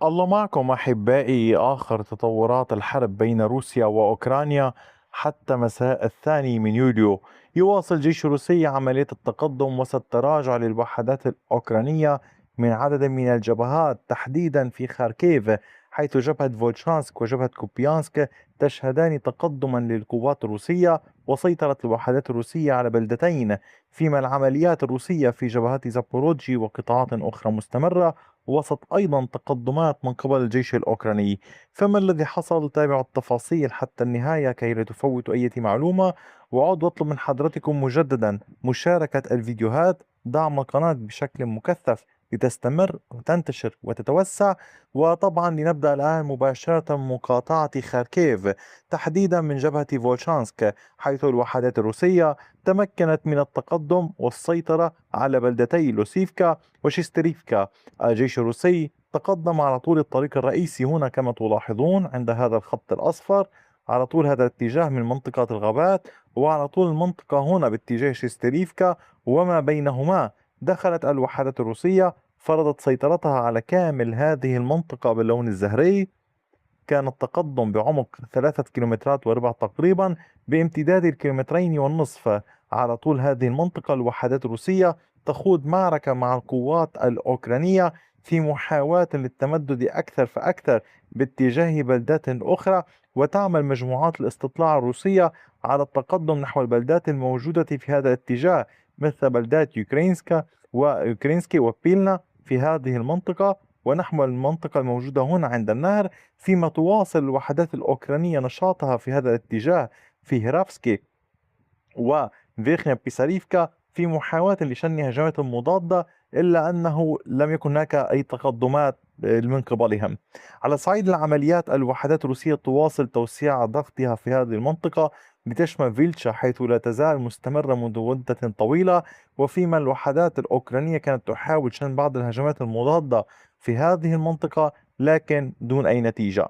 الله معكم أحبائي. آخر تطورات الحرب بين روسيا وأوكرانيا حتى مساء الثاني من يوليو، يواصل الجيش الروسي عملية التقدم وسط تراجع للوحدات الأوكرانية من عدد من الجبهات، تحديدا في خاركيف، حيث جبهة فولشانسك وجبهة كوبيانسك تشهدان تقدما للقوات الروسية وسيطرة الوحدات الروسية على بلدتين، فيما العمليات الروسية في جبهات زابوروجي وقطاعات أخرى مستمرة وسط أيضا تقدمات من قبل الجيش الأوكراني. فما الذي حصل؟ تابعوا التفاصيل حتى النهاية كي لا تفوتوا أي معلومة. وأعود وأطلب من حضرتكم مجددا مشاركة الفيديوهات، دعم القناة بشكل مكثف لتستمر وتنتشر وتتوسع. وطبعا لنبدأ الآن مباشرة مقاطعة خاركيف، تحديدا من جبهة فولشانسك، حيث الوحدات الروسية تمكنت من التقدم والسيطرة على بلدتي لوسيفكا وشيستريفكا. الجيش الروسي تقدم على طول الطريق الرئيسي هنا كما تلاحظون عند هذا الخط الأصفر، على طول هذا الاتجاه من منطقة الغابات، وعلى طول المنطقة هنا باتجاه شيستريفكا وما بينهما. دخلت الوحدات الروسية، فرضت سيطرتها على كامل هذه المنطقة باللون الزهري. كان التقدم بعمق 3 كيلومترات وربع تقريبا، بامتداد الكيلومترين والنصف. على طول هذه المنطقة الوحدات الروسية تخوض معركة مع القوات الأوكرانية في محاولة للتمدد أكثر فأكثر باتجاه بلدات أخرى، وتعمل مجموعات الاستطلاع الروسية على التقدم نحو البلدات الموجودة في هذا الاتجاه، مثل بلدات يوكرينسكي وبيلنا في هذه المنطقة، ونحو المنطقة الموجودة هنا عند النهر. فيما تواصل الوحدات الأوكرانية نشاطها في هذا الاتجاه في هيرافسكي وفيرخنيا بيساريفكا في محاولة لشن هجمات مضادة، إلا أنه لم يكن هناك أي تقدمات من قبلهم. على صعيد العمليات، الوحدات الروسية تواصل توسيع ضغطها في هذه المنطقة لتشمل فيلتشا، حيث لا تزال مستمرة منذ مدة طويلة. وفيما الوحدات الأوكرانية كانت تحاول شن بعض الهجمات المضادة في هذه المنطقة لكن دون أي نتيجة.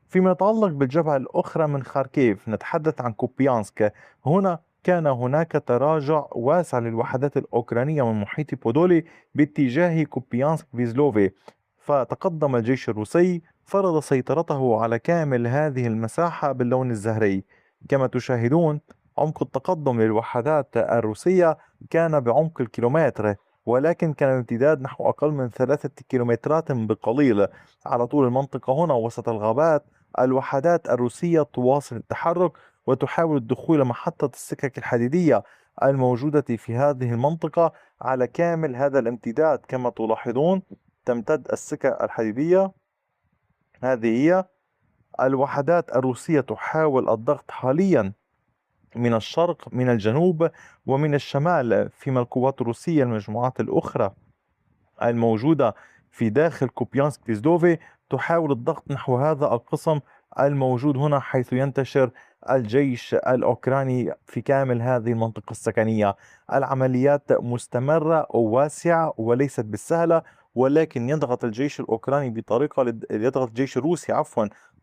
فيما يتعلق بالجبهة الأخرى من خاركيف، نتحدث عن كوبيانسك. هنا كان هناك تراجع واسع للوحدات الأوكرانية من محيط بودولي باتجاه كوبيانسك فيزلوفي، فتقدم الجيش الروسي، فرض سيطرته على كامل هذه المساحة باللون الزهري. كما تشاهدون، عمق التقدم للوحدات الروسية كان بعمق الكيلومتر، ولكن كان الامتداد نحو أقل من 3 كيلومترات بقليل. على طول المنطقة هنا وسط الغابات، الوحدات الروسية تواصل التحرك وتحاول الدخول محطة السكك الحديدية الموجودة في هذه المنطقة على كامل هذا الامتداد. كما تلاحظون، تمتد السكة الحديدية. هذه هي الوحدات الروسية تحاول الضغط حاليا من الشرق، من الجنوب، ومن الشمال، فيما القوات الروسية المجموعات الأخرى الموجودة في داخل كوبيانسك تيزدوفي تحاول الضغط نحو هذا القسم الموجود هنا، حيث ينتشر الجيش الأوكراني في كامل هذه المنطقة السكنية. العمليات مستمرة وواسعة وليست بالسهلة، ولكن يضغط الجيش الأوكراني بطريقة يضغط الجيش الروسي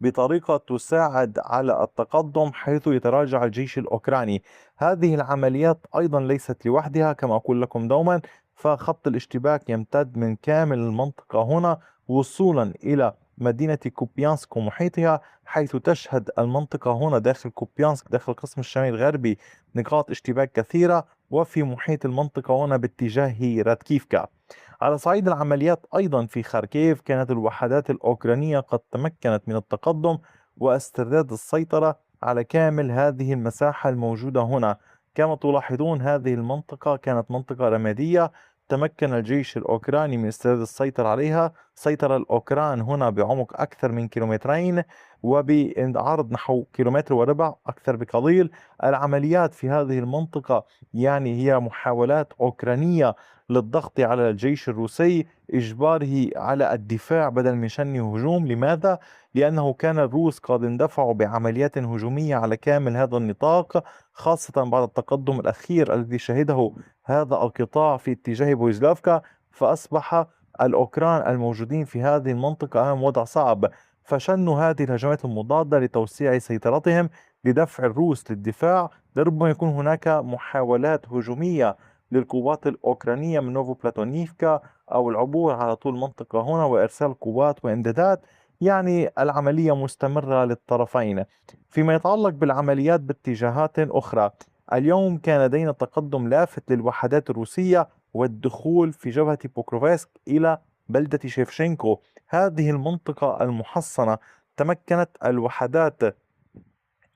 بطريقة تساعد على التقدم، حيث يتراجع الجيش الأوكراني. هذه العمليات أيضا ليست لوحدها كما أقول لكم دوما، فخط الاشتباك يمتد من كامل المنطقة هنا وصولا إلى مدينة كوبيانسك ومحيطها، حيث تشهد المنطقة هنا داخل كوبيانسك، داخل القسم الشمالي الغربي، نقاط اشتباك كثيرة، وفي محيط المنطقة هنا باتجاه راتكيفكا. على صعيد العمليات أيضا في خاركيف، كانت الوحدات الأوكرانية قد تمكنت من التقدم واسترداد السيطرة على كامل هذه المساحة الموجودة هنا. كما تلاحظون، هذه المنطقة كانت منطقة رمادية، تمكن الجيش الأوكراني من استرداد السيطرة عليها. سيطر الأوكران هنا بعمق أكثر من كيلومترين وبعرض نحو كيلومتر وربع أكثر بقليل. العمليات في هذه المنطقة يعني هي محاولات أوكرانية للضغط على الجيش الروسي، إجباره على الدفاع بدل من شن هجوم. لماذا؟ لأنه كان الروس قد اندفعوا بعمليات هجومية على كامل هذا النطاق، خاصة بعد التقدم الأخير الذي شهده هذا القطاع في اتجاه بويزلافكا. فأصبح الأوكران الموجودين في هذه المنطقة أمام وضع صعب، فشنوا هذه الهجمات المضادة لتوسيع سيطرتهم، لدفع الروس للدفاع. لربما يكون هناك محاولات هجومية للقوات الأوكرانية من نوفو بلاتونيفكا أو العبور على طول المنطقة هنا وإرسال قوات وإمدادات. يعني العملية مستمرة للطرفين. فيما يتعلق بالعمليات باتجاهات أخرى، اليوم كان لدينا تقدم لافت للوحدات الروسية والدخول في جبهة بوكروفسك إلى بلدة شيفشينكو. هذه المنطقة المحصنة تمكنت الوحدات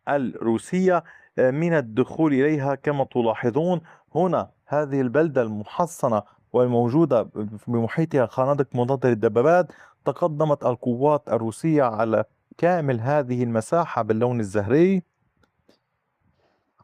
الروسية من الدخول إليها. كما تلاحظون هنا هذه البلدة المحصنة والموجودة بمحيطها خنادق مضادة للدبابات، تقدمت القوات الروسية على كامل هذه المساحة باللون الزهري.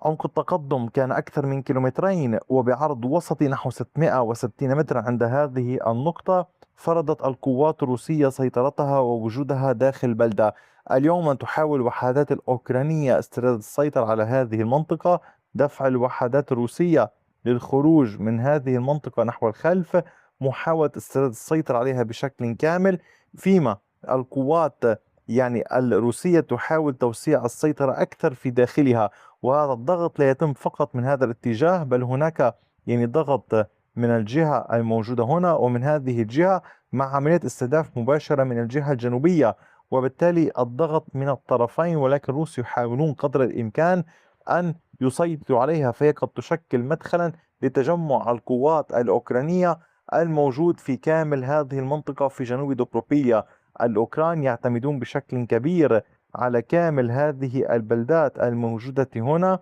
عمق التقدم كان أكثر من كيلومترين وبعرض وسطي نحو 660 مترا. عند هذه النقطة فرضت القوات الروسية سيطرتها ووجودها داخل البلدة. اليوم تحاول الوحدات الأوكرانية استرداد السيطرة على هذه المنطقة، دفع الوحدات الروسية للخروج من هذه المنطقة نحو الخلف، محاولة استرداد السيطرة عليها بشكل كامل، فيما القوات الروسية تحاول توسيع السيطرة أكثر في داخلها. وهذا الضغط لا يتم فقط من هذا الاتجاه، بل هناك ضغط من الجهة الموجودة هنا ومن هذه الجهة، مع عملية استهداف مباشرة من الجهة الجنوبية، وبالتالي الضغط من الطرفين. ولكن الروس يحاولون قدر الإمكان أن يسيطروا عليها، فهي قد تشكل مدخلا لتجمع القوات الأوكرانية الموجود في كامل هذه المنطقة في جنوب دوبروبيليا. الأوكران يعتمدون بشكل كبير على كامل هذه البلدات الموجودة هنا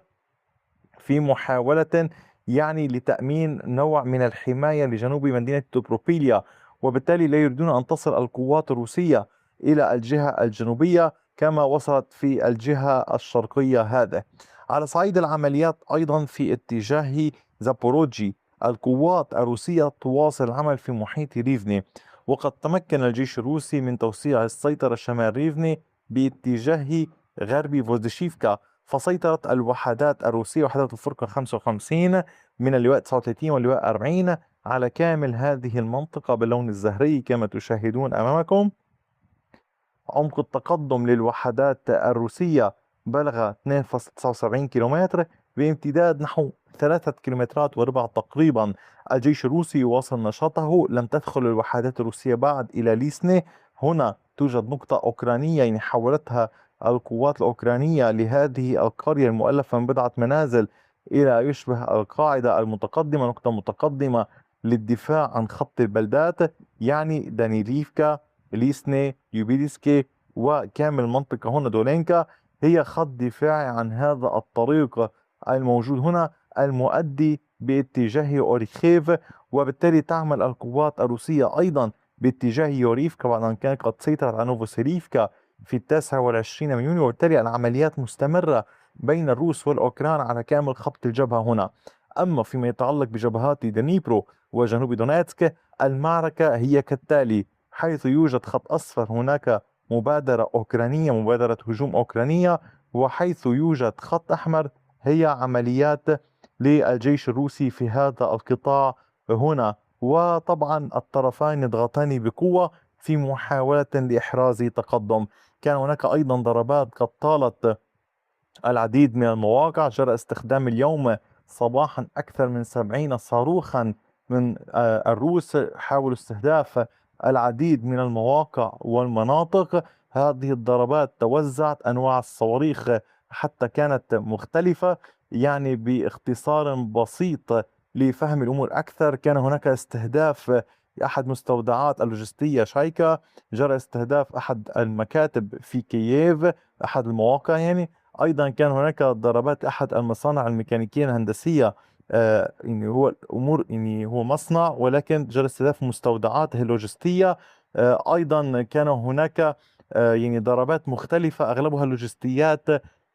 في محاولة لتأمين نوع من الحماية لجنوب مدينة دوبروبيليا، وبالتالي لا يريدون أن تصل القوات الروسية إلى الجهة الجنوبية كما وصلت في الجهة الشرقية. هذا على صعيد العمليات أيضا في اتجاه زابوروجي، القوات الروسية تواصل العمل في محيط ريفني، وقد تمكن الجيش الروسي من توسيع السيطرة شمال ريفني باتجاه غرب فوزدشيفكا. فسيطرت الوحدات الروسية، وحدات الفرقة 55 من اللواء 39 واللواء 40 على كامل هذه المنطقة باللون الزهري كما تشاهدون أمامكم. عمق التقدم للوحدات الروسية بلغ 2.79 كيلومتر بامتداد نحو 3 كيلومترات وربع تقريبا. الجيش الروسي يواصل نشاطه. لم تدخل الوحدات الروسية بعد إلى ليسني. هنا توجد نقطة أوكرانية حولتها القوات الأوكرانية لهذه القرية المؤلفة من بضعة منازل إلى يشبه القاعدة المتقدمة، نقطة متقدمة للدفاع عن خط البلدات، دانيليفكا، ليسني، يوبيلسكي، وكامل المنطقة هنا دولينكا هي خط دفاعي عن هذا الطريق الموجود هنا المؤدي باتجاه أوريخيف. وبالتالي تعمل القوات الروسية أيضا باتجاه يوريفكا بعد أن كانت قد سيطرت على نوفوسيريفكا في 29 من يونيو. وبالتالي العمليات مستمرة بين الروس والأوكران على كامل خط الجبهة هنا. أما فيما يتعلق بجبهات دنيبرو وجنوب دونيتسك، المعركة هي كالتالي: حيث يوجد خط أصفر هناك مبادرة أوكرانية، مبادرة هجوم أوكرانية، وحيث يوجد خط أحمر هي عمليات للجيش الروسي في هذا القطاع هنا. وطبعا الطرفان يضغطان بقوة في محاولة لإحراز تقدم. كان هناك أيضا ضربات قد طالت العديد من المواقع. جرى استخدام اليوم صباحا أكثر من 70 صاروخا من الروس، حاولوا استهداف العديد من المواقع والمناطق. هذه الضربات توزعت أنواع الصواريخ حتى كانت مختلفة. باختصار بسيط لفهم الأمور أكثر، كان هناك استهداف أحد مستودعات اللوجستية شايكا، جرى استهداف أحد المكاتب في كييف، أحد المواقع أيضا كان هناك ضربات أحد المصانع الميكانيكية الهندسية. هو الأمور هو مصنع ولكن جرى استهداف مستودعاته اللوجستية. أيضا كان هناك ضربات مختلفة أغلبها لوجستيات.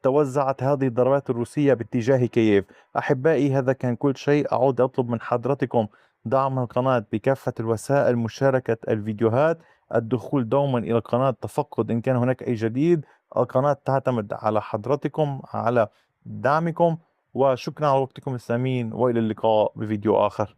توزعت هذه الضربات الروسية باتجاه كييف. أحبائي، هذا كان كل شيء. أعود أطلب من حضرتكم دعم القناة بكافة الوسائل، مشاركة الفيديوهات، الدخول دوما إلى القناة، تفقد إن كان هناك أي جديد. القناة تعتمد على حضرتكم، على دعمكم، وشكرا على وقتكم الثمين، وإلى اللقاء بفيديو آخر.